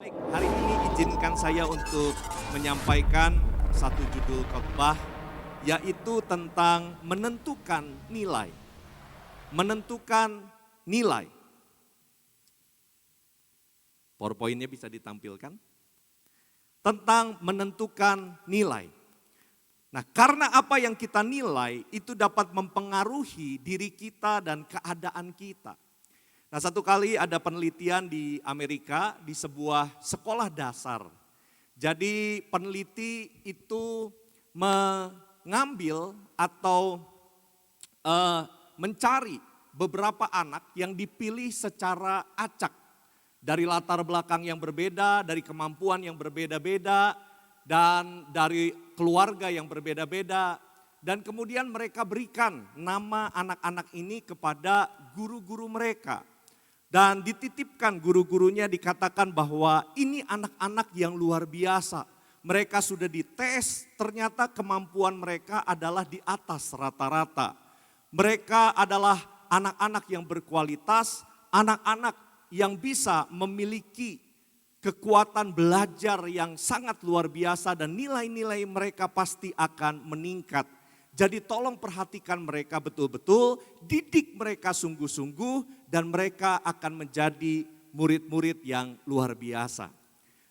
Baik, hari ini izinkan saya untuk menyampaikan satu judul khotbah, yaitu tentang menentukan nilai. Menentukan nilai. PowerPoint-nya bisa ditampilkan. Tentang menentukan nilai. Nah, karena apa yang kita nilai itu dapat mempengaruhi diri kita dan keadaan kita. Nah, satu kali ada penelitian di Amerika di sebuah sekolah dasar. Jadi peneliti itu mengambil atau mencari beberapa anak yang dipilih secara acak. Dari latar belakang yang berbeda, dari kemampuan yang berbeda-beda, dan dari keluarga yang berbeda-beda. Dan kemudian mereka berikan nama anak-anak ini kepada guru-guru mereka. Dan dititipkan guru-gurunya, dikatakan bahwa ini anak-anak yang luar biasa. Mereka sudah dites, ternyata kemampuan mereka adalah di atas rata-rata. Mereka adalah anak-anak yang berkualitas, anak-anak yang bisa memiliki kekuatan belajar yang sangat luar biasa dan nilai-nilai mereka pasti akan meningkat. Jadi tolong perhatikan mereka betul-betul, didik mereka sungguh-sungguh dan mereka akan menjadi murid-murid yang luar biasa.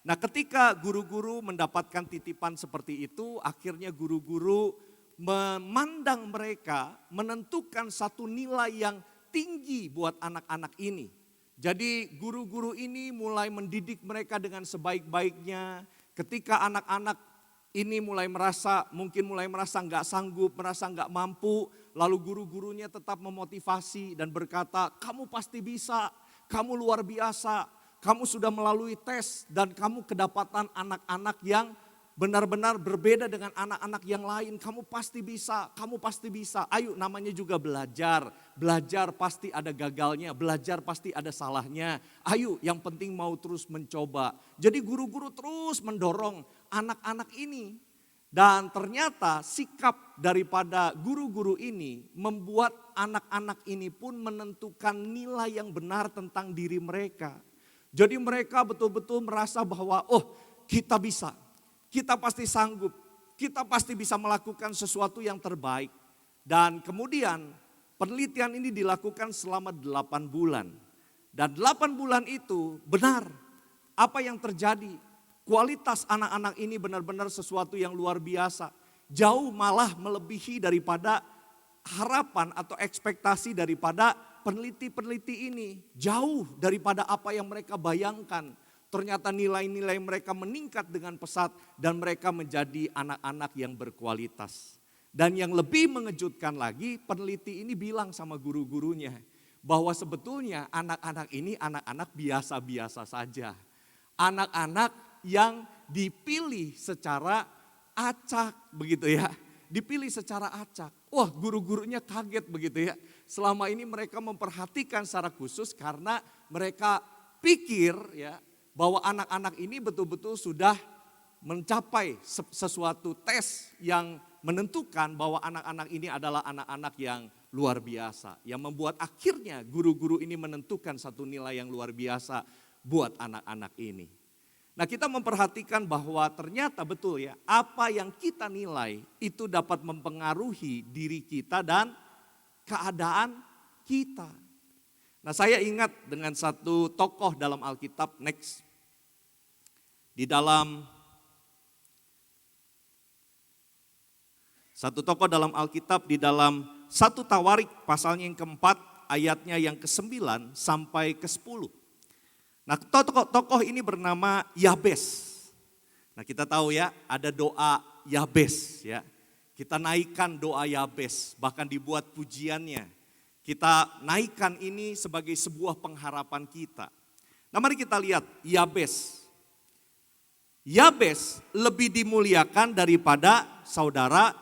Nah, ketika guru-guru mendapatkan titipan seperti itu, akhirnya guru-guru memandang mereka menentukan satu nilai yang tinggi buat anak-anak ini. Jadi guru-guru ini mulai mendidik mereka dengan sebaik-baiknya. Ketika anak-anak ini mulai merasa nggak sanggup, merasa nggak mampu, lalu guru-gurunya tetap memotivasi dan berkata, kamu pasti bisa, kamu luar biasa, kamu sudah melalui tes dan kamu kedapatan anak-anak yang benar-benar berbeda dengan anak-anak yang lain, kamu pasti bisa, kamu pasti bisa. Ayo, namanya juga belajar, belajar pasti ada gagalnya, belajar pasti ada salahnya. Ayo, yang penting mau terus mencoba. Jadi guru-guru terus mendorong anak-anak ini. Dan ternyata sikap daripada guru-guru ini membuat anak-anak ini pun menentukan nilai yang benar tentang diri mereka. Jadi mereka betul-betul merasa bahwa kita bisa, kita pasti sanggup, kita pasti bisa melakukan sesuatu yang terbaik. Dan kemudian penelitian ini dilakukan selama 8 bulan. Dan 8 bulan itu benar apa yang terjadi. Kualitas anak-anak ini benar-benar sesuatu yang luar biasa. Jauh malah melebihi daripada harapan atau ekspektasi daripada peneliti-peneliti ini. Jauh daripada apa yang mereka bayangkan. Ternyata nilai-nilai mereka meningkat dengan pesat dan mereka menjadi anak-anak yang berkualitas. Dan yang lebih mengejutkan lagi, peneliti ini bilang sama guru-gurunya bahwa sebetulnya anak-anak ini anak-anak biasa-biasa saja. Anak-anak yang dipilih secara acak begitu ya. Dipilih secara acak. Wah, guru-gurunya kaget begitu ya. Selama ini mereka memperhatikan secara khusus karena mereka pikir ya bahwa anak-anak ini betul-betul sudah mencapai sesuatu tes yang menentukan bahwa anak-anak ini adalah anak-anak yang luar biasa. Yang membuat akhirnya guru-guru ini menentukan satu nilai yang luar biasa buat anak-anak ini. Nah, kita memperhatikan bahwa ternyata betul ya, apa yang kita nilai itu dapat mempengaruhi diri kita dan keadaan kita. Nah, saya ingat dengan satu tokoh dalam Alkitab, next. Di dalam satu tokoh dalam Alkitab, di dalam 1 Tawarik pasalnya yang keempat, ayatnya yang ke-9 sampai ke-10. Nah, tokoh ini bernama Yabes. Nah, kita tahu ya, ada doa Yabes ya. Kita naikkan doa Yabes, bahkan dibuat pujiannya. Kita naikkan ini sebagai sebuah pengharapan kita. Nah, mari kita lihat Yabes. Yabes lebih dimuliakan daripada saudaranya.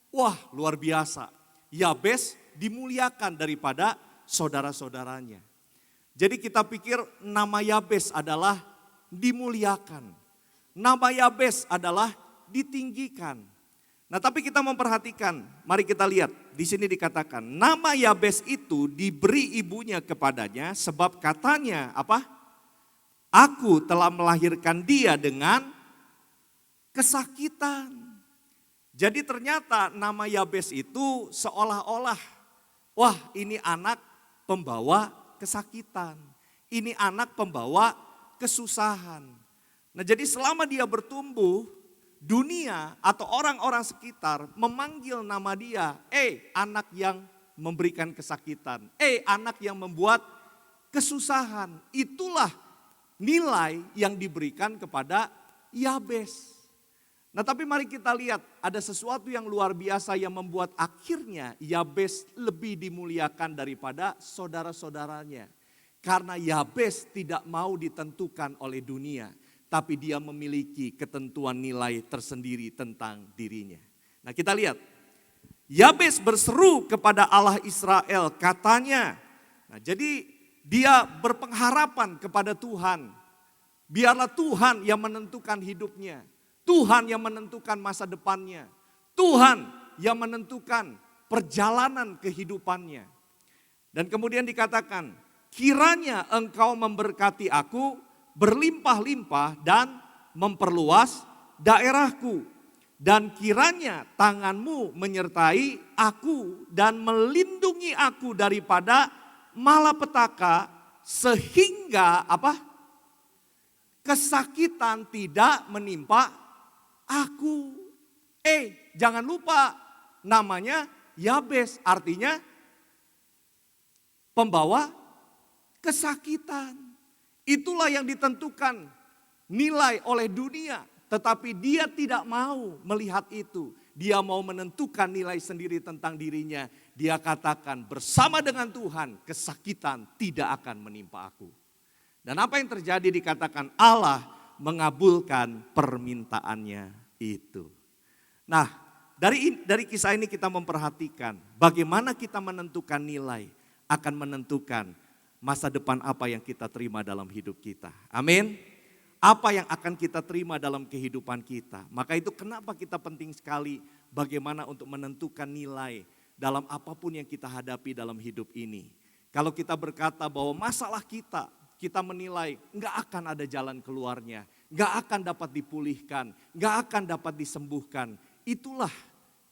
Wah, luar biasa. Yabes dimuliakan daripada saudara-saudaranya. Jadi kita pikir nama Yabes adalah dimuliakan. Nama Yabes adalah ditinggikan. Nah, tapi kita memperhatikan, mari kita lihat. Di sini dikatakan, nama Yabes itu diberi ibunya kepadanya sebab katanya apa? Aku telah melahirkan dia dengan kesakitan. Jadi ternyata nama Yabes itu seolah-olah, wah ini anak pembawa kesakitan. Ini anak pembawa kesusahan. Nah jadi selama dia bertumbuh, dunia atau orang-orang sekitar memanggil nama dia, anak yang memberikan kesakitan, anak yang membuat kesusahan. Itulah nilai yang diberikan kepada Yabes. Nah tapi mari kita lihat, ada sesuatu yang luar biasa yang membuat akhirnya Yabes lebih dimuliakan daripada saudara-saudaranya. Karena Yabes tidak mau ditentukan oleh dunia, tapi dia memiliki ketentuan nilai tersendiri tentang dirinya. Nah kita lihat, Yabes berseru kepada Allah Israel, katanya, nah jadi dia berpengharapan kepada Tuhan. Biarlah Tuhan yang menentukan hidupnya. Tuhan yang menentukan masa depannya. Tuhan yang menentukan perjalanan kehidupannya. Dan kemudian dikatakan, kiranya engkau memberkati aku berlimpah-limpah dan memperluas daerahku. Dan kiranya tanganmu menyertai aku dan melindungi aku daripada malapetaka sehingga kesakitan tidak menimpa aku. Jangan lupa namanya Yabes, artinya pembawa kesakitan. Itulah yang ditentukan nilai oleh dunia, tetapi dia tidak mau melihat itu. Dia mau menentukan nilai sendiri tentang dirinya. Dia katakan bersama dengan Tuhan kesakitan tidak akan menimpa aku. Dan apa yang terjadi dikatakan Allah mengabulkan permintaannya itu. Nah dari kisah ini kita memperhatikan bagaimana kita menentukan nilai akan menentukan masa depan apa yang kita terima dalam hidup kita. Amin. Apa yang akan kita terima dalam kehidupan kita. Maka itu kenapa kita penting sekali bagaimana untuk menentukan nilai dalam apapun yang kita hadapi dalam hidup ini. Kalau kita berkata bahwa masalah kita menilai nggak akan ada jalan keluarnya, nggak akan dapat dipulihkan, nggak akan dapat disembuhkan. Itulah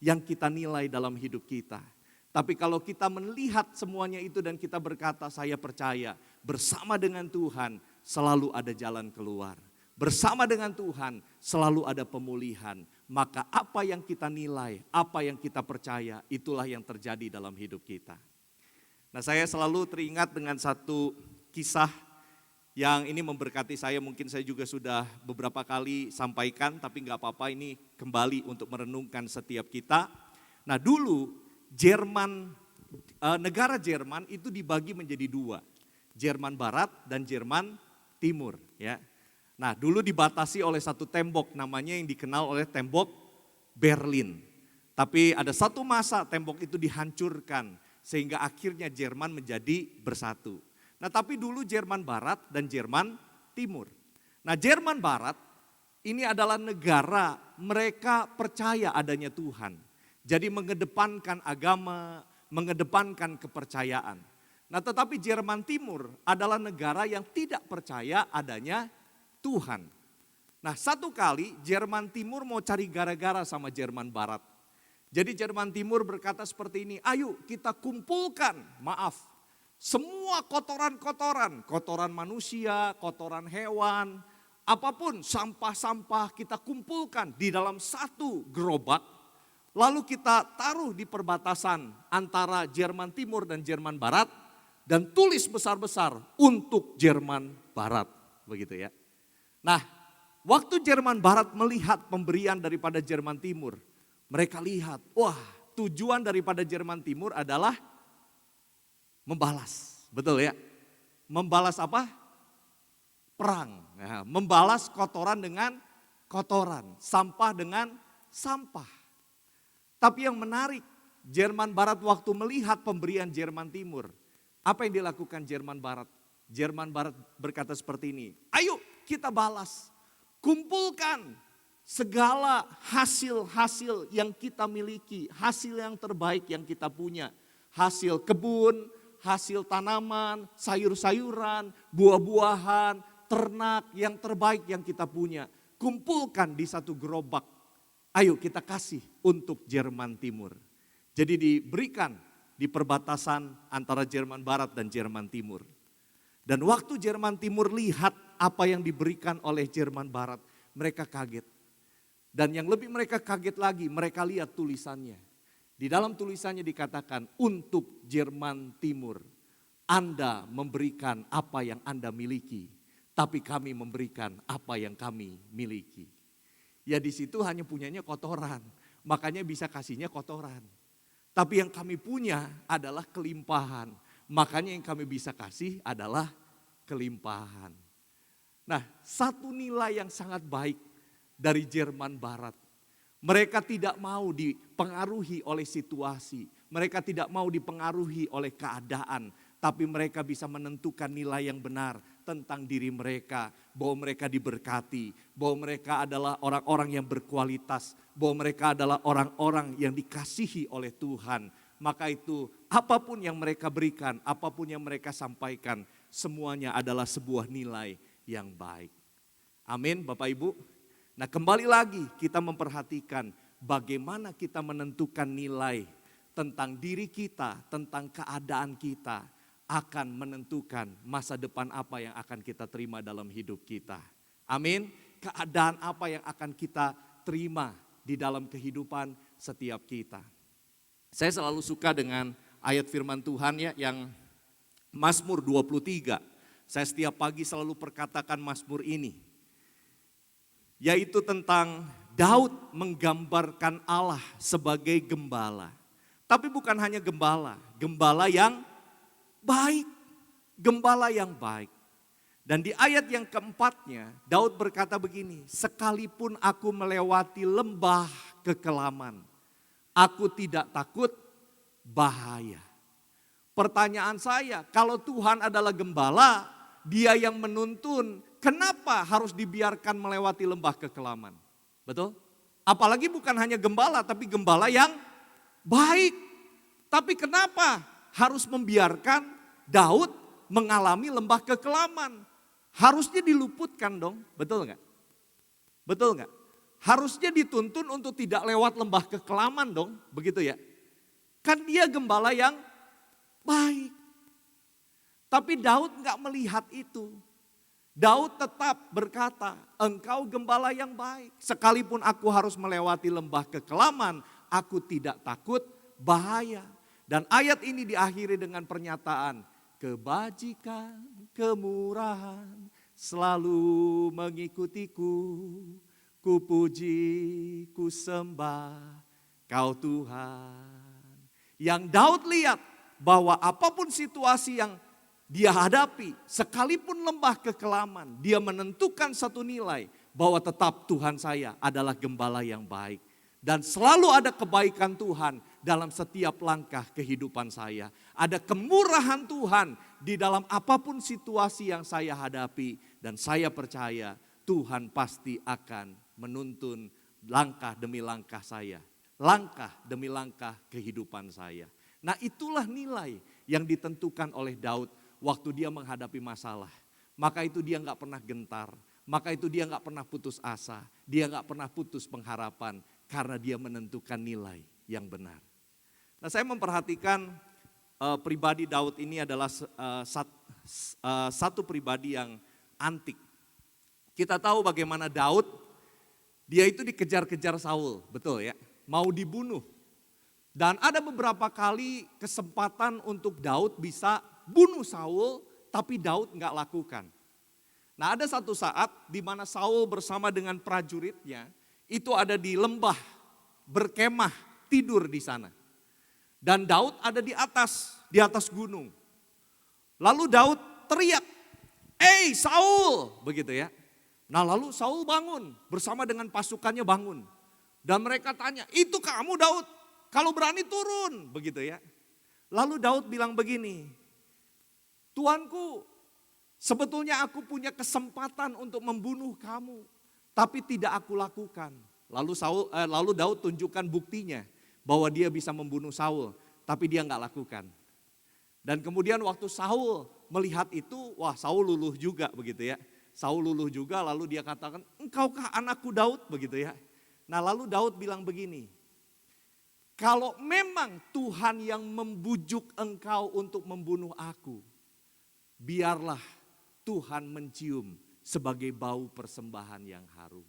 yang kita nilai dalam hidup kita. Tapi kalau kita melihat semuanya itu dan kita berkata saya percaya bersama dengan Tuhan selalu ada jalan keluar. Bersama dengan Tuhan selalu ada pemulihan. Maka apa yang kita nilai, apa yang kita percaya itulah yang terjadi dalam hidup kita. Nah saya selalu teringat dengan satu kisah yang ini memberkati saya, mungkin saya juga sudah beberapa kali sampaikan, tapi nggak apa-apa ini kembali untuk merenungkan setiap kita. Nah dulu negara Jerman itu dibagi menjadi dua, Jerman Barat dan Jerman Timur. Ya. Nah dulu dibatasi oleh satu tembok namanya yang dikenal oleh tembok Berlin. Tapi ada satu masa tembok itu dihancurkan sehingga akhirnya Jerman menjadi bersatu. Nah tapi dulu Jerman Barat dan Jerman Timur. Nah Jerman Barat ini adalah negara mereka percaya adanya Tuhan. Jadi mengedepankan agama, mengedepankan kepercayaan. Nah tetapi Jerman Timur adalah negara yang tidak percaya adanya Tuhan. Nah satu kali Jerman Timur mau cari gara-gara sama Jerman Barat. Jadi Jerman Timur berkata seperti ini, ayo kita kumpulkan, semua kotoran-kotoran, kotoran manusia, kotoran hewan, apapun sampah-sampah kita kumpulkan di dalam satu gerobak. Lalu kita taruh di perbatasan antara Jerman Timur dan Jerman Barat dan tulis besar-besar untuk Jerman Barat, begitu ya. Nah, waktu Jerman Barat melihat pemberian daripada Jerman Timur, mereka lihat, wah, tujuan daripada Jerman Timur adalah membalas, betul ya? Membalas apa? Perang. Ya, membalas kotoran dengan kotoran, sampah dengan sampah. Tapi yang menarik, Jerman Barat waktu melihat pemberian Jerman Timur, apa yang dilakukan Jerman Barat? Jerman Barat berkata seperti ini, ayo kita balas, kumpulkan segala hasil-hasil yang kita miliki, hasil yang terbaik yang kita punya, hasil kebun, hasil tanaman, sayur-sayuran, buah-buahan, ternak yang terbaik yang kita punya. Kumpulkan di satu gerobak. Ayo kita kasih untuk Jerman Timur. Jadi diberikan di perbatasan antara Jerman Barat dan Jerman Timur. Dan waktu Jerman Timur lihat apa yang diberikan oleh Jerman Barat, mereka kaget. Dan yang lebih mereka kaget lagi, mereka lihat tulisannya. Di dalam tulisannya dikatakan, untuk Jerman Timur, Anda memberikan apa yang Anda miliki, tapi kami memberikan apa yang kami miliki. Ya di situ hanya punyanya kotoran, makanya bisa kasihnya kotoran. Tapi yang kami punya adalah kelimpahan, makanya yang kami bisa kasih adalah kelimpahan. Nah, satu nilai yang sangat baik dari Jerman Barat. Mereka tidak mau dipengaruhi oleh situasi, mereka tidak mau dipengaruhi oleh keadaan, tapi mereka bisa menentukan nilai yang benar tentang diri mereka, bahwa mereka diberkati, bahwa mereka adalah orang-orang yang berkualitas, bahwa mereka adalah orang-orang yang dikasihi oleh Tuhan. Maka itu apapun yang mereka berikan, apapun yang mereka sampaikan, semuanya adalah sebuah nilai yang baik. Amin Bapak Ibu. Nah kembali lagi kita memperhatikan bagaimana kita menentukan nilai tentang diri kita, tentang keadaan kita, akan menentukan masa depan apa yang akan kita terima dalam hidup kita. Amin. Keadaan apa yang akan kita terima di dalam kehidupan setiap kita. Saya selalu suka dengan ayat firman Tuhan ya yang Mazmur 23. Saya setiap pagi selalu perkatakan Mazmur ini. Yaitu tentang Daud menggambarkan Allah sebagai gembala. Tapi bukan hanya gembala, gembala yang baik, gembala yang baik. Dan di ayat yang keempatnya, Daud berkata begini, sekalipun aku melewati lembah kekelaman, aku tidak takut bahaya. Pertanyaan saya, kalau Tuhan adalah gembala, Dia yang menuntun, kenapa harus dibiarkan melewati lembah kekelaman? Betul? Apalagi bukan hanya gembala, tapi gembala yang baik. Tapi kenapa harus membiarkan Daud mengalami lembah kekelaman? Harusnya diluputkan dong, betul nggak? Betul nggak? Harusnya dituntun untuk tidak lewat lembah kekelaman dong, begitu ya? Kan dia gembala yang baik. Tapi Daud nggak melihat itu. Daud tetap berkata, engkau gembala yang baik. Sekalipun aku harus melewati lembah kekelaman, aku tidak takut bahaya. Dan ayat ini diakhiri dengan pernyataan, kebajikan, kemurahan selalu mengikutiku. Ku puji, ku sembah kau Tuhan. Yang Daud lihat bahwa apapun situasi yang dia hadapi, sekalipun lembah kekelaman, dia menentukan satu nilai bahwa tetap Tuhan saya adalah gembala yang baik. Dan selalu ada kebaikan Tuhan dalam setiap langkah kehidupan saya. Ada kemurahan Tuhan di dalam apapun situasi yang saya hadapi. Dan saya percaya Tuhan pasti akan menuntun langkah demi langkah saya. Langkah demi langkah kehidupan saya. Nah itulah nilai yang ditentukan oleh Daud waktu dia menghadapi masalah. Maka itu dia gak pernah gentar. Maka itu dia gak pernah putus asa. Dia gak pernah putus pengharapan. Karena dia menentukan nilai yang benar. Nah saya memperhatikan pribadi Daud ini adalah satu pribadi yang antik. Kita tahu bagaimana Daud, dia itu dikejar-kejar Saul, betul ya. Mau dibunuh. Dan ada beberapa kali kesempatan untuk Daud bisa bunuh Saul, tapi Daud nggak lakukan. Nah ada satu saat di mana Saul bersama dengan prajuritnya, itu ada di lembah, berkemah, tidur di sana. Dan Daud ada di atas gunung. Lalu Daud teriak, "Hey Saul!" begitu ya. Nah lalu Saul bangun, bersama dengan pasukannya bangun. Dan mereka tanya, "Itu kamu Daud? Kalau berani turun," begitu ya. Lalu Daud bilang begini, "Tuanku, sebetulnya aku punya kesempatan untuk membunuh kamu, tapi tidak aku lakukan." Lalu Daud tunjukkan buktinya bahwa dia bisa membunuh Saul, tapi dia nggak lakukan. Dan kemudian waktu Saul melihat itu, wah Saul luluh juga begitu ya. Saul luluh juga, lalu dia katakan, "Engkaukah anakku Daud?" Begitu ya. Nah, lalu Daud bilang begini, "Kalau memang Tuhan yang membujuk engkau untuk membunuh aku, biarlah Tuhan mencium sebagai bau persembahan yang harum."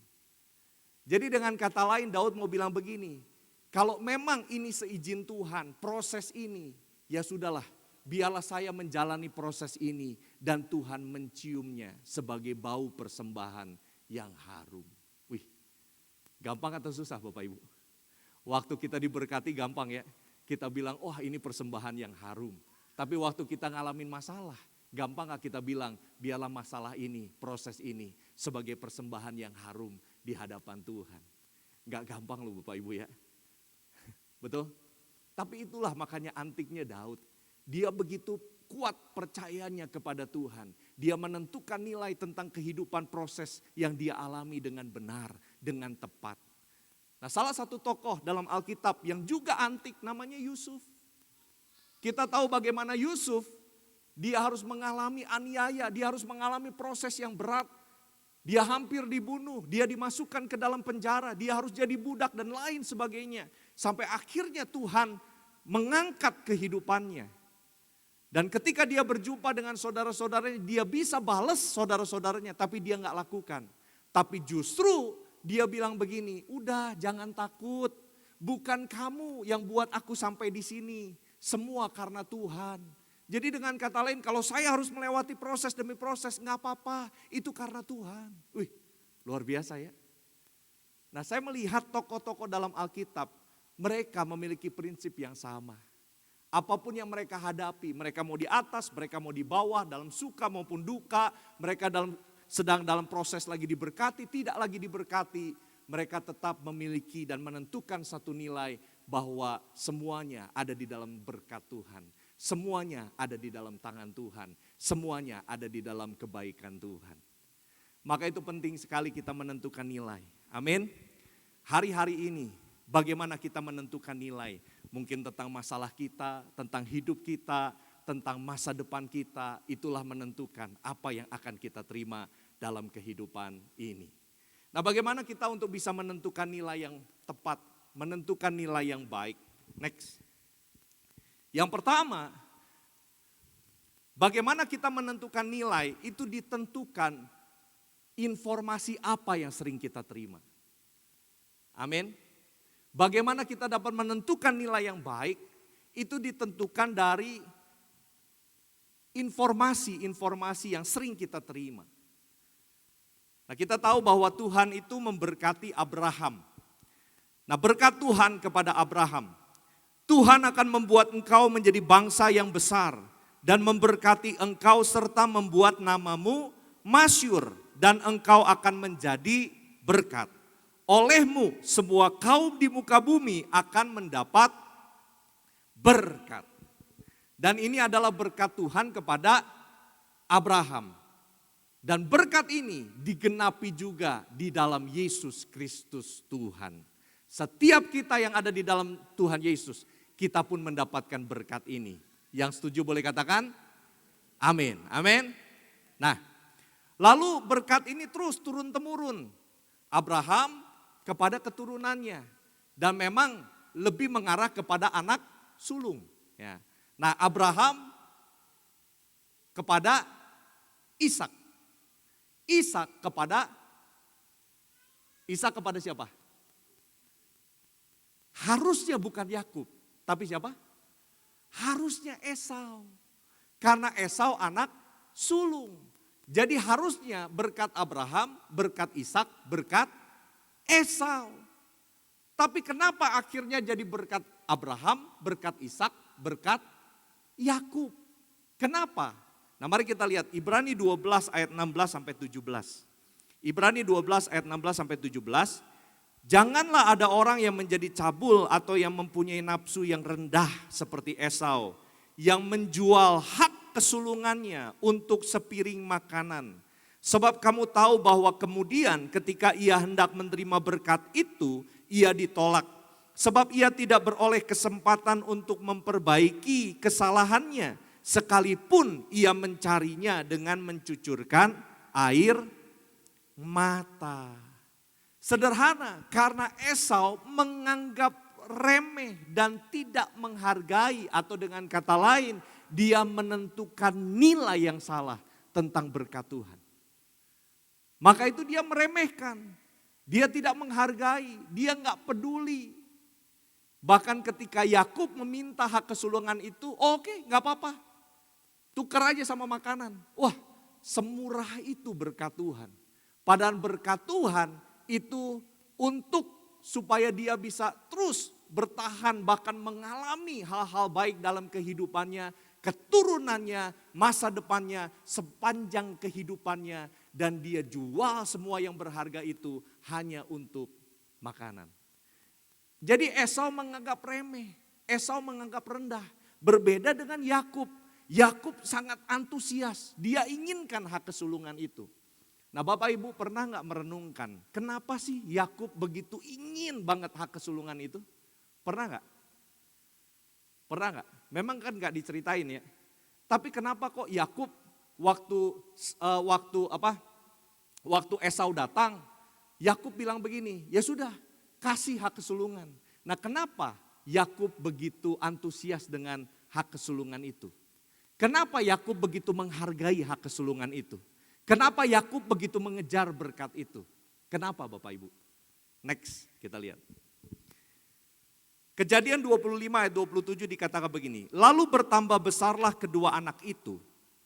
Jadi dengan kata lain Daud mau bilang begini, kalau memang ini seizin Tuhan, proses ini, ya sudahlah, biarlah saya menjalani proses ini dan Tuhan menciumnya sebagai bau persembahan yang harum. Wih, gampang atau susah Bapak Ibu? Waktu kita diberkati gampang ya, kita bilang, "Oh, ini persembahan yang harum." Tapi waktu kita ngalamin masalah, gampang gak kita bilang, biarlah masalah ini, proses ini sebagai persembahan yang harum di hadapan Tuhan. Gak gampang loh Bapak Ibu ya. Betul? Tapi itulah makanya antiknya Daud. Dia begitu kuat percayanya kepada Tuhan. Dia menentukan nilai tentang kehidupan proses yang dia alami dengan benar, dengan tepat. Nah, salah satu tokoh dalam Alkitab yang juga antik namanya Yusuf. Kita tahu bagaimana Yusuf, dia harus mengalami aniaya, dia harus mengalami proses yang berat. Dia hampir dibunuh, dia dimasukkan ke dalam penjara, dia harus jadi budak dan lain sebagainya. Sampai akhirnya Tuhan mengangkat kehidupannya. Dan ketika dia berjumpa dengan saudara-saudaranya, dia bisa balas saudara-saudaranya, tapi dia gak lakukan. Tapi justru dia bilang begini, "Udah jangan takut, bukan kamu yang buat aku sampai di sini, semua karena Tuhan." Jadi dengan kata lain, kalau saya harus melewati proses demi proses, gak apa-apa, itu karena Tuhan. Wih, luar biasa ya. Nah, saya melihat tokoh-tokoh dalam Alkitab, mereka memiliki prinsip yang sama. Apapun yang mereka hadapi, mereka mau di atas, mereka mau di bawah, dalam suka maupun duka, mereka sedang dalam proses lagi diberkati, tidak lagi diberkati, mereka tetap memiliki dan menentukan satu nilai bahwa semuanya ada di dalam berkat Tuhan. Semuanya ada di dalam tangan Tuhan, semuanya ada di dalam kebaikan Tuhan. Maka itu penting sekali kita menentukan nilai. Amin. Hari-hari ini bagaimana kita menentukan nilai? Mungkin tentang masalah kita, tentang hidup kita, tentang masa depan kita, itulah menentukan apa yang akan kita terima dalam kehidupan ini. Nah, bagaimana kita untuk bisa menentukan nilai yang tepat, menentukan nilai yang baik? Next. Yang pertama, bagaimana kita menentukan nilai itu ditentukan informasi apa yang sering kita terima. Amin. Bagaimana kita dapat menentukan nilai yang baik itu ditentukan dari informasi-informasi yang sering kita terima. Nah, kita tahu bahwa Tuhan itu memberkati Abraham. Nah, berkat Tuhan kepada Abraham, Tuhan akan membuat engkau menjadi bangsa yang besar dan memberkati engkau serta membuat namamu masyhur dan engkau akan menjadi berkat. Olehmu semua kaum di muka bumi akan mendapat berkat. Dan ini adalah berkat Tuhan kepada Abraham. Dan berkat ini digenapi juga di dalam Yesus Kristus Tuhan. Setiap kita yang ada di dalam Tuhan Yesus, kita pun mendapatkan berkat ini. Yang setuju boleh katakan amin. Amin. Nah, lalu berkat ini terus turun-temurun. Abraham kepada keturunannya. Dan memang lebih mengarah kepada anak sulung. Ya. Nah, Abraham kepada Ishak. Ishak kepada siapa? Harusnya bukan Yakub, tapi siapa? Harusnya Esau. Karena Esau anak sulung. Jadi harusnya berkat Abraham, berkat Ishak, berkat Esau. Tapi kenapa akhirnya jadi berkat Abraham, berkat Ishak, berkat Yakub? Kenapa? Nah, mari kita lihat Ibrani 12 ayat 16 sampai 17. Ibrani 12 ayat 16 sampai 17. Janganlah ada orang yang menjadi cabul atau yang mempunyai nafsu yang rendah seperti Esau, yang menjual hak kesulungannya untuk sepiring makanan. Sebab kamu tahu bahwa kemudian ketika ia hendak menerima berkat itu, ia ditolak. Sebab ia tidak beroleh kesempatan untuk memperbaiki kesalahannya, sekalipun ia mencarinya dengan mencucurkan air mata. Sederhana, karena Esau menganggap remeh dan tidak menghargai, atau dengan kata lain dia menentukan nilai yang salah tentang berkat Tuhan. Maka itu dia meremehkan, dia tidak menghargai, dia nggak peduli. Bahkan ketika Yakub meminta hak kesulungan itu, oke, nggak apa-apa, tukar aja sama makanan. Wah, semurah itu berkat Tuhan. Padahal berkat Tuhan itu untuk supaya dia bisa terus bertahan, bahkan mengalami hal-hal baik dalam kehidupannya, keturunannya, masa depannya, sepanjang kehidupannya. Dan dia jual semua yang berharga itu hanya untuk makanan. Jadi Esau menganggap remeh, Esau menganggap rendah. Berbeda dengan Yakub. Yakub sangat antusias, dia inginkan hak kesulungan itu. Nah Bapak Ibu pernah nggak merenungkan, kenapa sih Yakub begitu ingin banget hak kesulungan itu? Pernah nggak? Pernah nggak? Memang kan nggak diceritain ya. Tapi kenapa kok Yakub waktu Esau datang, Yakub bilang begini, ya sudah kasih hak kesulungan. Nah kenapa Yakub begitu antusias dengan hak kesulungan itu? Kenapa Yakub begitu menghargai hak kesulungan itu? Kenapa Yakub begitu mengejar berkat itu? Kenapa Bapak Ibu? Next kita lihat. Kejadian 25 ayat 27 dikatakan begini. Lalu bertambah besarlah kedua anak itu.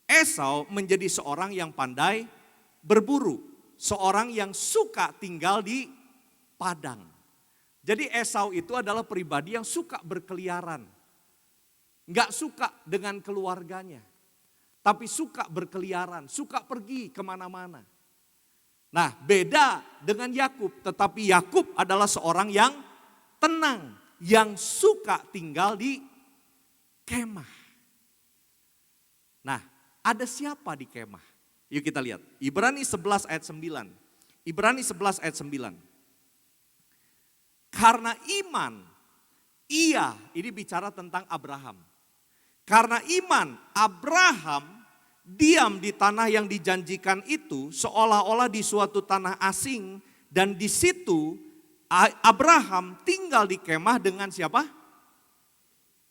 Esau menjadi seorang yang pandai berburu. Seorang yang suka tinggal di padang. Jadi Esau itu adalah pribadi yang suka berkeliaran. Enggak suka dengan keluarganya. Tapi suka berkeliaran, suka pergi kemana-mana. Nah beda dengan Yakub, tetapi Yakub adalah seorang yang tenang, yang suka tinggal di kemah. Nah ada siapa di kemah? Yuk kita lihat, Ibrani 11 ayat 9. Ibrani 11 ayat 9. Karena iman, ini bicara tentang Abraham. Karena iman, Abraham diam di tanah yang dijanjikan itu seolah-olah di suatu tanah asing. Dan di situ Abraham tinggal di kemah dengan siapa?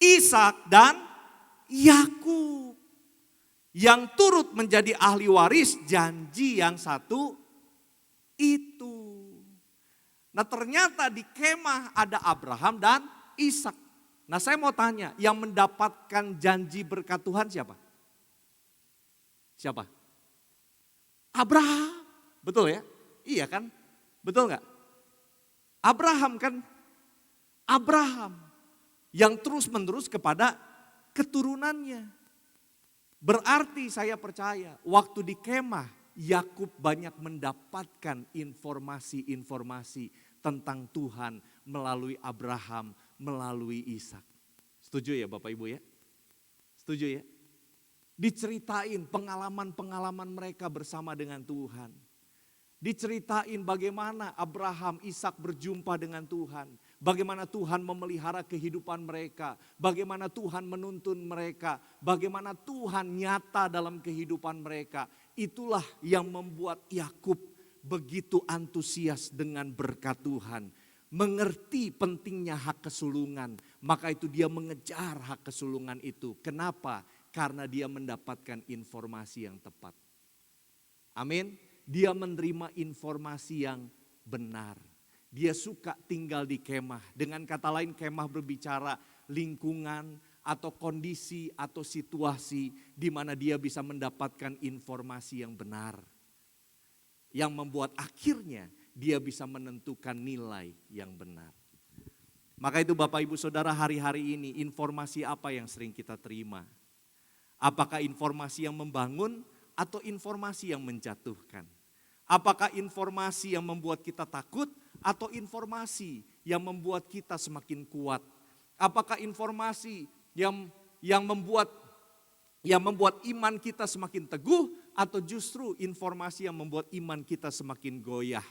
Ishak dan Yakub. Yang turut menjadi ahli waris janji yang satu itu. Nah ternyata di kemah ada Abraham dan Ishak. Nah saya mau tanya, yang mendapatkan janji berkat Tuhan siapa? Siapa? Abraham, betul ya? Iya kan? Betul nggak? Abraham kan? Abraham yang terus menerus kepada keturunannya. Berarti saya percaya waktu di kemah Yakub banyak mendapatkan informasi-informasi tentang Tuhan melalui Abraham, melalui Ishak. Setuju ya Bapak Ibu ya? Setuju ya? Diceritain pengalaman-pengalaman mereka bersama dengan Tuhan. Diceritain bagaimana Abraham, Ishak berjumpa dengan Tuhan. Bagaimana Tuhan memelihara kehidupan mereka. Bagaimana Tuhan menuntun mereka. Bagaimana Tuhan nyata dalam kehidupan mereka. Itulah yang membuat Yakub begitu antusias dengan berkat Tuhan. Mengerti pentingnya hak kesulungan. Maka itu dia mengejar hak kesulungan itu. Kenapa? Karena dia mendapatkan informasi yang tepat. Amin. Dia menerima informasi yang benar. Dia suka tinggal di kemah. Dengan kata lain kemah berbicara lingkungan atau kondisi atau situasi di mana dia bisa mendapatkan informasi yang benar. Yang membuat akhirnya dia bisa menentukan nilai yang benar. Maka itu Bapak Ibu Saudara hari-hari ini informasi apa yang sering kita terima? Apakah informasi yang membangun atau informasi yang menjatuhkan? Apakah informasi yang membuat kita takut atau informasi yang membuat kita semakin kuat? Apakah informasi yang membuat iman kita semakin teguh atau justru informasi yang membuat iman kita semakin goyah?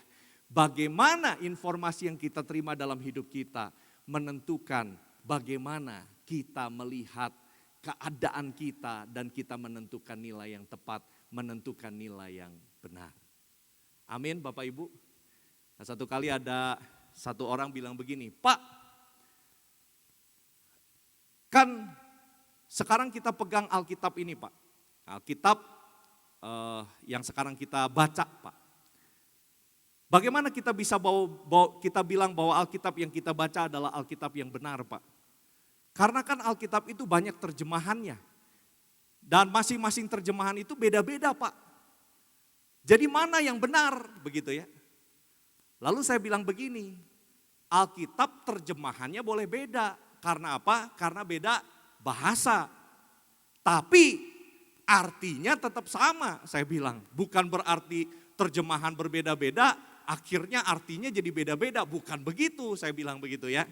Bagaimana informasi yang kita terima dalam hidup kita menentukan bagaimana kita melihat keadaan kita dan kita menentukan nilai yang tepat, menentukan nilai yang benar. Amin Bapak Ibu. Nah, satu kali ada satu orang bilang begini, Pak, kan sekarang kita pegang Alkitab ini Pak. Alkitab yang sekarang kita baca Pak. Bagaimana kita bisa kita bilang bahwa Alkitab yang kita baca adalah Alkitab yang benar Pak? Karena kan Alkitab itu banyak terjemahannya. Dan masing-masing terjemahan itu beda-beda Pak. Jadi mana yang benar begitu ya? Lalu saya bilang begini, Alkitab terjemahannya boleh beda. Karena apa? Karena beda bahasa. Tapi artinya tetap sama saya bilang. Bukan berarti terjemahan berbeda-beda, akhirnya artinya jadi beda-beda. Bukan begitu, saya bilang begitu ya.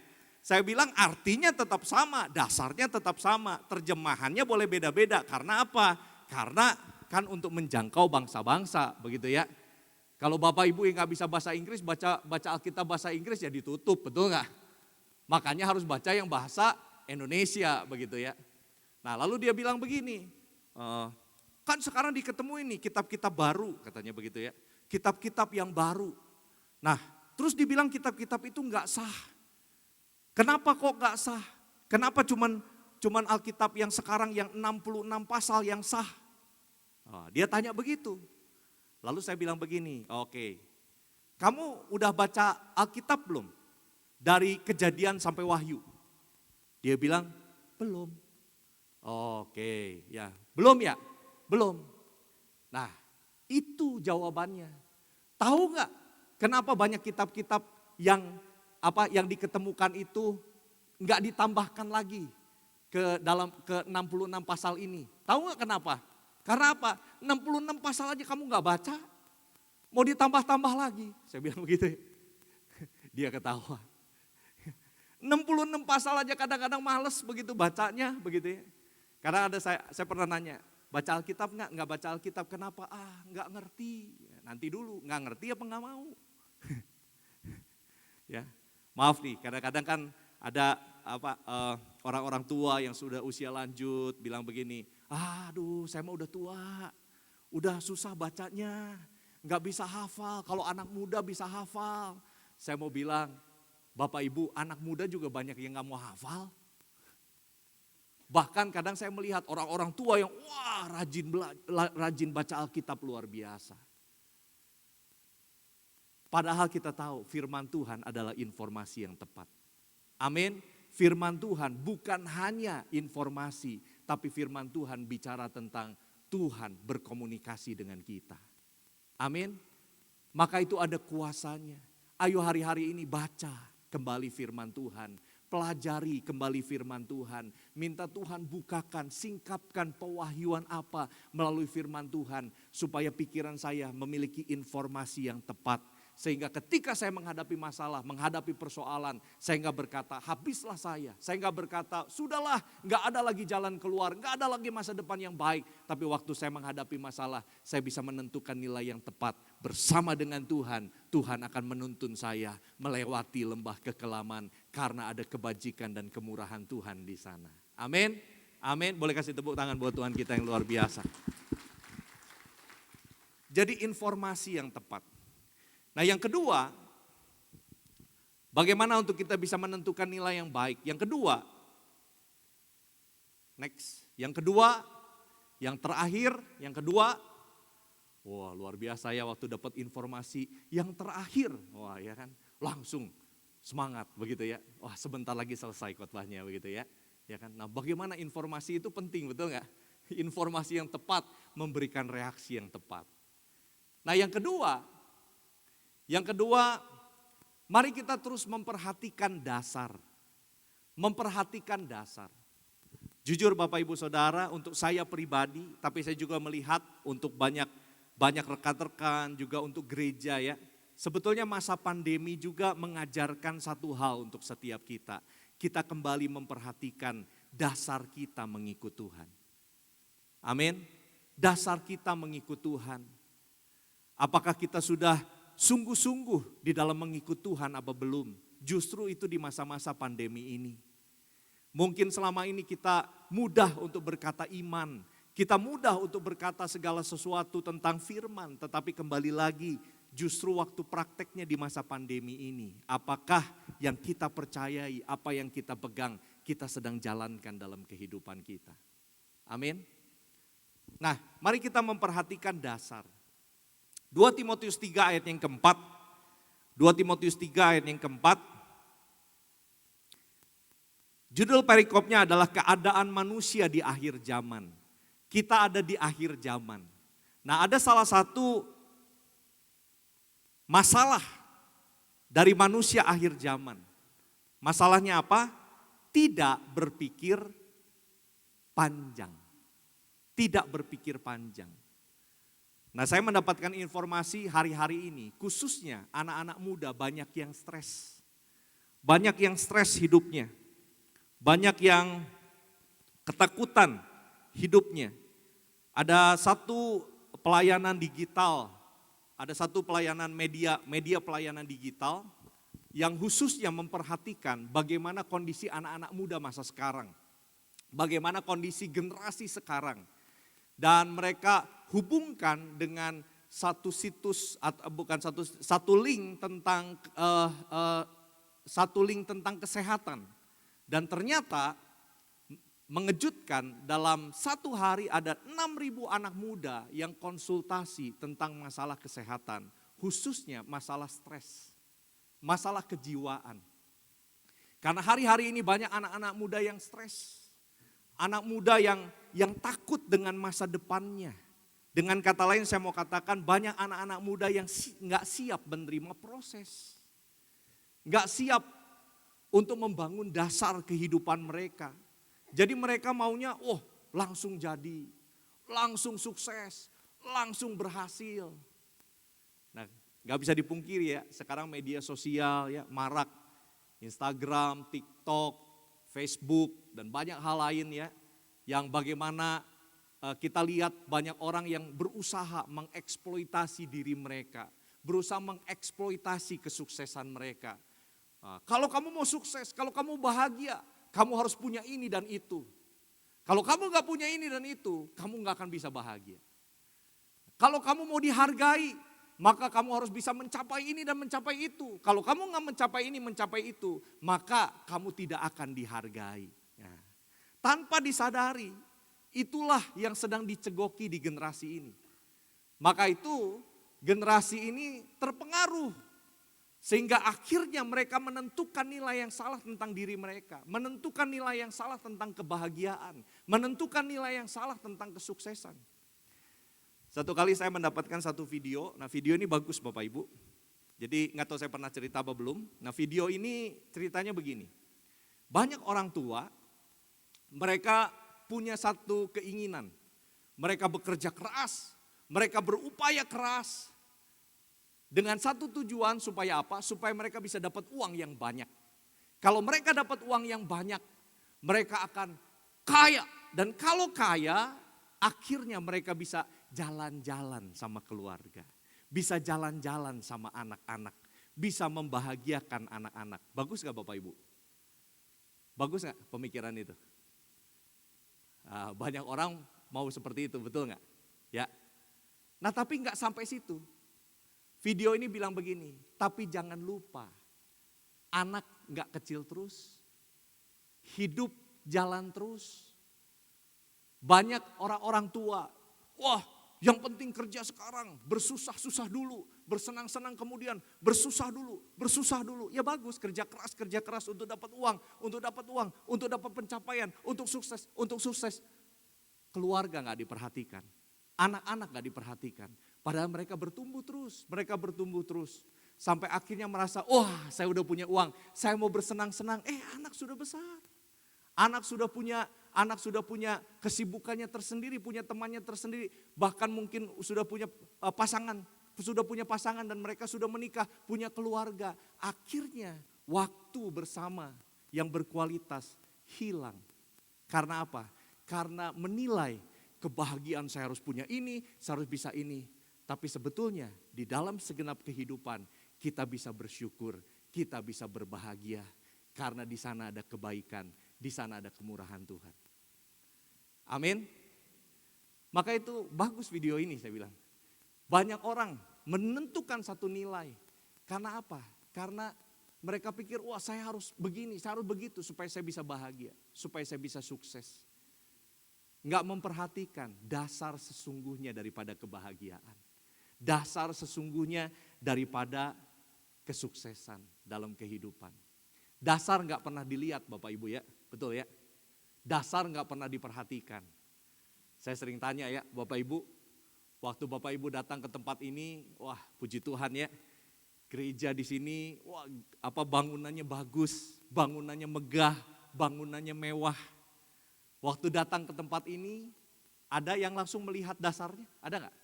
Saya bilang artinya tetap sama, dasarnya tetap sama. Terjemahannya boleh beda-beda, karena apa? Karena kan untuk menjangkau bangsa-bangsa, begitu ya. Kalau Bapak Ibu yang gak bisa bahasa Inggris, baca Alkitab bahasa Inggris ya ditutup, betul gak? Makanya harus baca yang bahasa Indonesia, begitu ya. Nah lalu dia bilang begini, kan sekarang diketemuin nih kitab-kitab baru, katanya begitu ya. Kitab-kitab yang baru. Nah terus dibilang kitab-kitab itu gak sah. Kenapa kok gak sah? Kenapa cuman Alkitab yang sekarang yang 66 pasal yang sah? Dia tanya begitu. Lalu saya bilang begini, oke, kamu udah baca Alkitab belum? Dari Kejadian sampai Wahyu. Dia bilang, belum. Oke, ya. Belum ya? Belum. Nah, itu jawabannya. Tahu gak kenapa banyak kitab-kitab yang diketemukan itu nggak ditambahkan lagi ke 66 pasal ini. Tahu nggak kenapa? Karena apa? 66 pasal aja kamu nggak baca, mau ditambah-tambah lagi. Saya bilang begitu ya. Dia ketawa. 66 pasal aja kadang-kadang males begitu bacanya, begitu ya. Karena saya pernah nanya, baca Alkitab nggak? Nggak baca Alkitab, kenapa? Nggak ngerti. Nanti dulu, nggak ngerti apa nggak mau? Ya. Maaf nih, kadang-kadang kan ada orang-orang tua yang sudah usia lanjut bilang begini, aduh saya mah udah tua, udah susah bacanya, nggak bisa hafal, kalau anak muda bisa hafal. Saya mau bilang, Bapak Ibu anak muda juga banyak yang nggak mau hafal. Bahkan kadang saya melihat orang-orang tua yang rajin baca Alkitab luar biasa. Padahal kita tahu firman Tuhan adalah informasi yang tepat. Amin. Firman Tuhan bukan hanya informasi, tapi firman Tuhan bicara tentang Tuhan berkomunikasi dengan kita. Amin. Maka itu ada kuasanya. Ayo hari-hari ini baca kembali firman Tuhan. Pelajari kembali firman Tuhan. Minta Tuhan bukakan, singkapkan pewahyuan apa melalui firman Tuhan. Supaya pikiran saya memiliki informasi yang tepat. Sehingga ketika saya menghadapi masalah, menghadapi persoalan, saya enggak berkata habislah saya. Saya enggak berkata sudahlah, enggak ada lagi jalan keluar, enggak ada lagi masa depan yang baik. Tapi waktu saya menghadapi masalah, saya bisa menentukan nilai yang tepat. Bersama dengan Tuhan, Tuhan akan menuntun saya melewati lembah kekelaman. Karena ada kebajikan dan kemurahan Tuhan di sana. Amin. Amin. Boleh kasih tepuk tangan buat Tuhan kita yang luar biasa. Jadi informasi yang tepat. Nah yang kedua, bagaimana untuk kita bisa menentukan nilai yang baik? Yang kedua, next. Yang kedua, yang terakhir, yang kedua, wah luar biasa ya waktu dapat informasi yang terakhir. Wah ya kan, langsung semangat begitu ya. Wah sebentar lagi selesai khotbahnya begitu ya. Ya kan, nah bagaimana informasi itu penting betul nggak? Informasi yang tepat memberikan reaksi yang tepat. Nah yang kedua, mari kita terus memperhatikan dasar. Memperhatikan dasar. Jujur Bapak Ibu Saudara, untuk saya pribadi, tapi saya juga melihat untuk banyak rekan-rekan, juga untuk gereja ya. Sebetulnya masa pandemi juga mengajarkan satu hal untuk setiap kita. Kita kembali memperhatikan dasar kita mengikut Tuhan. Amin. Dasar kita mengikut Tuhan. Apakah kita sudah sungguh-sungguh di dalam mengikut Tuhan apa belum? Justru itu di masa-masa pandemi ini. Mungkin selama ini kita mudah untuk berkata iman, Kita mudah untuk berkata segala sesuatu tentang firman, tetapi kembali lagi justru waktu prakteknya di masa pandemi ini. Apakah yang kita percayai, apa yang kita pegang, kita sedang jalankan dalam kehidupan kita. Amin. Nah, mari kita memperhatikan dasar. 2 Timotius 3 ayat yang keempat. 2 Timotius 3 ayat yang keempat. Judul perikopnya adalah keadaan manusia di akhir zaman. Kita ada di akhir zaman. Nah, ada salah satu masalah dari manusia akhir zaman. Masalahnya apa? Tidak berpikir panjang. Tidak berpikir panjang. Nah, saya mendapatkan informasi hari-hari ini, khususnya anak-anak muda banyak yang stres. Banyak yang stres hidupnya. Banyak yang ketakutan hidupnya. Ada satu pelayanan digital, ada satu pelayanan media pelayanan digital yang khususnya memperhatikan bagaimana kondisi anak-anak muda masa sekarang. Bagaimana kondisi generasi sekarang. Dan mereka hubungkan dengan satu situs, bukan satu link tentang kesehatan. Dan ternyata mengejutkan, dalam satu hari ada 6.000 anak muda yang konsultasi tentang masalah kesehatan, khususnya masalah stres, masalah kejiwaan. Karena hari-hari ini banyak anak-anak muda yang stres, anak muda yang takut dengan masa depannya. Dengan kata lain saya mau katakan banyak anak-anak muda yang nggak siap menerima proses, nggak siap untuk membangun dasar kehidupan mereka. Jadi mereka maunya, langsung jadi, langsung sukses, langsung berhasil. Nah, gak bisa dipungkiri ya, sekarang media sosial ya marak, Instagram, TikTok, Facebook, dan banyak hal lain ya, yang bagaimana kita lihat banyak orang yang berusaha mengeksploitasi diri mereka, berusaha mengeksploitasi kesuksesan mereka. Kalau kamu mau sukses, kalau kamu bahagia, kamu harus punya ini dan itu. Kalau kamu gak punya ini dan itu, kamu gak akan bisa bahagia. Kalau kamu mau dihargai, maka kamu harus bisa mencapai ini dan mencapai itu. Kalau kamu gak mencapai ini, mencapai itu, maka kamu tidak akan dihargai. Nah, tanpa disadari, itulah yang sedang dicegoki di generasi ini. Maka itu generasi ini terpengaruh. Sehingga akhirnya mereka menentukan nilai yang salah tentang diri mereka. Menentukan nilai yang salah tentang kebahagiaan. Menentukan nilai yang salah tentang kesuksesan. Satu kali saya mendapatkan satu video. Nah, video ini bagus Bapak Ibu. Jadi nggak tahu saya pernah cerita apa belum. Nah, video ini ceritanya begini. Banyak orang tua, mereka punya satu keinginan. Mereka bekerja keras. Mereka berupaya keras. Dengan satu tujuan supaya apa? Supaya mereka bisa dapat uang yang banyak. Kalau mereka dapat uang yang banyak, mereka akan kaya. Dan kalau kaya, akhirnya mereka bisa jalan-jalan sama keluarga. Bisa jalan-jalan sama anak-anak. Bisa membahagiakan anak-anak. Bagus gak Bapak Ibu? Bagus gak pemikiran itu? Banyak orang mau seperti itu, betul gak? Ya. Nah, tapi gak sampai situ. Video ini bilang begini, tapi jangan lupa, anak gak kecil terus, hidup jalan terus. Banyak orang-orang tua, yang penting kerja sekarang, bersusah-susah dulu, bersenang-senang kemudian, bersusah dulu. Ya bagus, kerja keras untuk dapat uang, untuk dapat pencapaian, untuk sukses. Keluarga gak diperhatikan, anak-anak gak diperhatikan. Padahal mereka bertumbuh terus. Sampai akhirnya merasa, saya udah punya uang, saya mau bersenang-senang. Anak sudah besar. Anak sudah punya kesibukannya tersendiri, punya temannya tersendiri. Bahkan mungkin sudah punya pasangan dan mereka sudah menikah, punya keluarga. Akhirnya waktu bersama yang berkualitas hilang. Karena apa? Karena menilai kebahagiaan saya harus punya ini, saya harus bisa ini. Tapi sebetulnya di dalam segenap kehidupan kita bisa bersyukur, kita bisa berbahagia. Karena di sana ada kebaikan, di sana ada kemurahan Tuhan. Amin. Maka itu bagus video ini saya bilang. Banyak orang menentukan satu nilai. Karena apa? Karena mereka pikir, wah saya harus begini, saya harus begitu supaya saya bisa bahagia, supaya saya bisa sukses. Enggak memperhatikan dasar sesungguhnya daripada kebahagiaan. Dasar sesungguhnya daripada kesuksesan dalam kehidupan. Dasar enggak pernah dilihat Bapak Ibu ya, betul ya? Dasar enggak pernah diperhatikan. Saya sering tanya ya Bapak Ibu, waktu Bapak Ibu datang ke tempat ini, wah puji Tuhan ya, gereja di sini, wah apa bangunannya bagus, bangunannya megah, bangunannya mewah. Waktu datang ke tempat ini, ada yang langsung melihat dasarnya, ada nggak?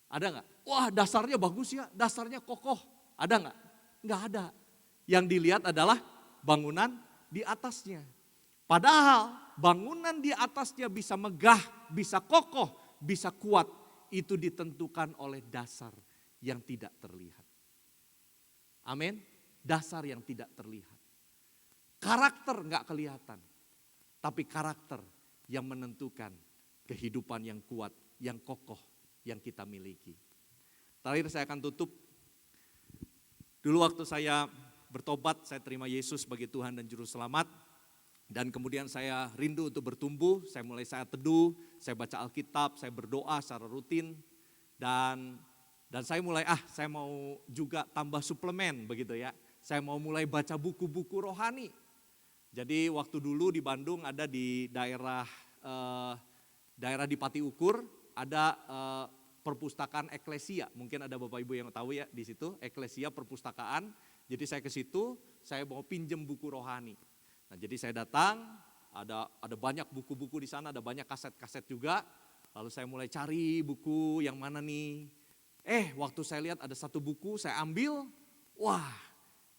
Ada nggak? Wah dasarnya bagus ya, dasarnya kokoh, ada nggak? Nggak ada. Yang dilihat adalah bangunan di atasnya. Padahal bangunan di atasnya bisa megah, bisa kokoh, bisa kuat. Itu ditentukan oleh dasar yang tidak terlihat. Amin. Dasar yang tidak terlihat. Karakter nggak kelihatan. Tapi karakter yang menentukan kehidupan yang kuat, yang kokoh, yang kita miliki. Terakhir saya akan tutup. Dulu waktu saya bertobat, saya terima Yesus sebagai Tuhan dan Juru Selamat. Dan kemudian saya rindu untuk bertumbuh, saya teduh, saya baca Alkitab, saya berdoa secara rutin. Dan saya mulai, saya mau juga tambah suplemen begitu ya. Saya mau mulai baca buku-buku rohani. Jadi waktu dulu di Bandung ada di daerah di Pati Ukur, ada perpustakaan Eklesia. Mungkin ada Bapak Ibu yang tahu ya di situ, Eklesia perpustakaan. Jadi saya ke situ, saya mau pinjem buku rohani. Nah, jadi saya datang, ada banyak buku-buku di sana, ada banyak kaset-kaset juga. Lalu saya mulai cari buku yang mana nih. Waktu saya lihat ada satu buku, saya ambil. Wah,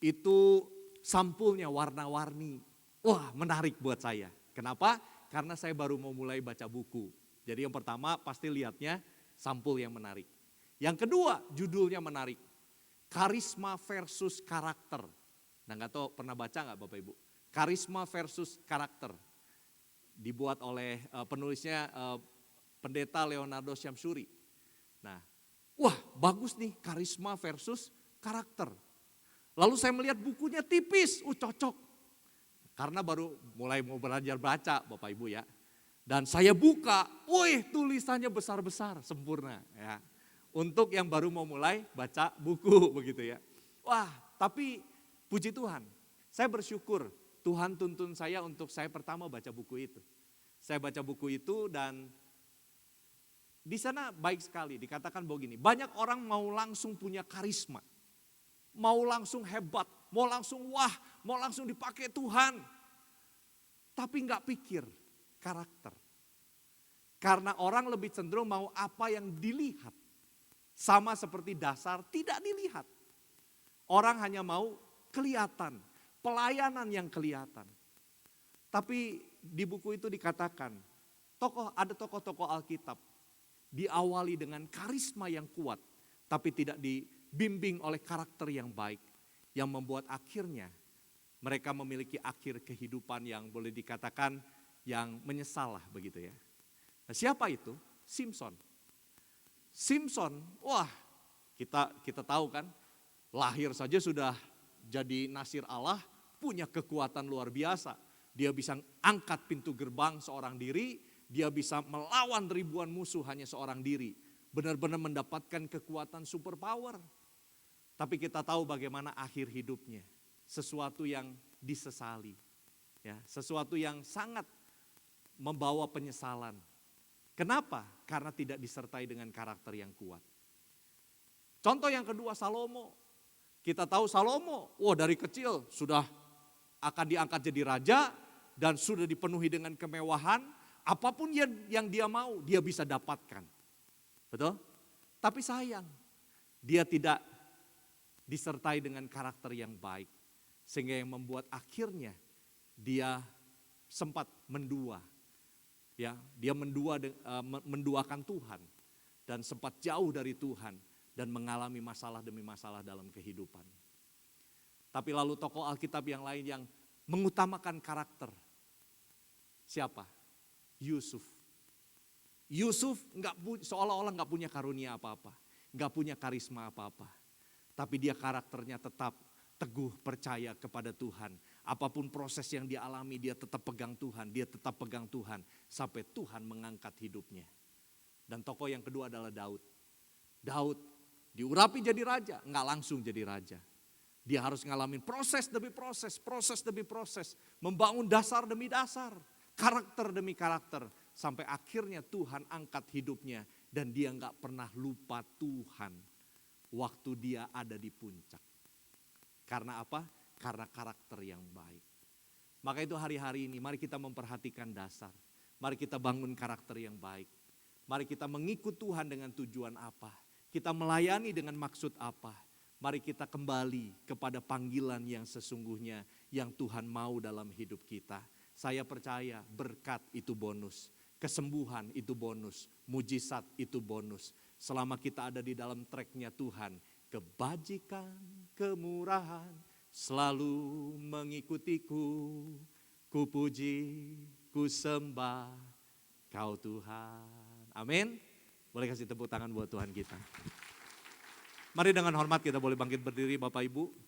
itu sampulnya warna-warni. Wah, menarik buat saya. Kenapa? Karena saya baru mau mulai baca buku. Jadi yang pertama pasti lihatnya sampul yang menarik. Yang kedua, judulnya menarik. Karisma versus karakter. Nah, nggak tahu pernah baca nggak Bapak Ibu? Karisma versus karakter. Dibuat oleh penulisnya Pendeta Leonardo Syamsuri. Nah, wah bagus nih karisma versus karakter. Lalu saya melihat bukunya tipis, cocok. Karena baru mulai mau belajar baca Bapak Ibu ya. Dan saya buka, tulisannya besar-besar, sempurna ya. Untuk yang baru mau mulai baca buku begitu ya. Wah, tapi puji Tuhan, saya bersyukur Tuhan tuntun saya untuk saya pertama baca buku itu. Saya baca buku itu dan di sana baik sekali, dikatakan begini, banyak orang mau langsung punya karisma. Mau langsung hebat, mau langsung wah, mau langsung dipakai Tuhan. Tapi enggak pikir karakter. Karena orang lebih cenderung mau apa yang dilihat. Sama seperti dasar tidak dilihat. Orang hanya mau kelihatan, pelayanan yang kelihatan. Tapi di buku itu dikatakan, ada tokoh-tokoh Alkitab diawali dengan karisma yang kuat, tapi tidak dibimbing oleh karakter yang baik, yang membuat akhirnya mereka memiliki akhir kehidupan yang boleh dikatakan yang menyesal lah begitu ya. Nah, siapa itu? Simpson. Simpson, wah kita tahu kan, lahir saja sudah jadi nasir Allah, punya kekuatan luar biasa. Dia bisa angkat pintu gerbang seorang diri, dia bisa melawan ribuan musuh hanya seorang diri. Benar-benar mendapatkan kekuatan super power. Tapi kita tahu bagaimana akhir hidupnya. Sesuatu yang disesali. Ya, sesuatu yang sangat membawa penyesalan. Kenapa? Karena tidak disertai dengan karakter yang kuat. Contoh yang kedua, Salomo. Kita tahu Salomo, dari kecil sudah akan diangkat jadi raja dan sudah dipenuhi dengan kemewahan. Apapun yang dia mau, dia bisa dapatkan. Betul? Tapi sayang, dia tidak disertai dengan karakter yang baik. Sehingga yang membuat akhirnya dia sempat mendua. Ya, dia menduakan Tuhan dan sempat jauh dari Tuhan dan mengalami masalah demi masalah dalam kehidupan. Tapi lalu tokoh Alkitab yang lain yang mengutamakan karakter. Siapa? Yusuf. Yusuf seolah-olah nggak punya karunia apa-apa, nggak punya karisma apa-apa. Tapi dia karakternya tetap teguh percaya kepada Tuhan. Apapun proses yang dia alami dia tetap pegang Tuhan, dia tetap pegang Tuhan. Sampai Tuhan mengangkat hidupnya. Dan tokoh yang kedua adalah Daud. Daud diurapi jadi raja, nggak langsung jadi raja. Dia harus ngalamin proses demi proses demi proses. Membangun dasar demi dasar, karakter demi karakter. Sampai akhirnya Tuhan angkat hidupnya dan dia nggak pernah lupa Tuhan waktu dia ada di puncak. Karena apa? Karena karakter yang baik. Maka itu hari-hari ini mari kita memperhatikan dasar. Mari kita bangun karakter yang baik. Mari kita mengikut Tuhan dengan tujuan apa? Kita melayani dengan maksud apa? Mari kita kembali kepada panggilan yang sesungguhnya yang Tuhan mau dalam hidup kita. Saya percaya berkat itu bonus. Kesembuhan itu bonus, mujizat itu bonus. Selama kita ada di dalam tracknya Tuhan, kebajikan, kemurahan selalu mengikutiku. Ku puji, ku sembah Kau Tuhan. Amin. Boleh kasih tepuk tangan buat Tuhan kita. Mari dengan hormat kita boleh bangkit berdiri Bapak Ibu.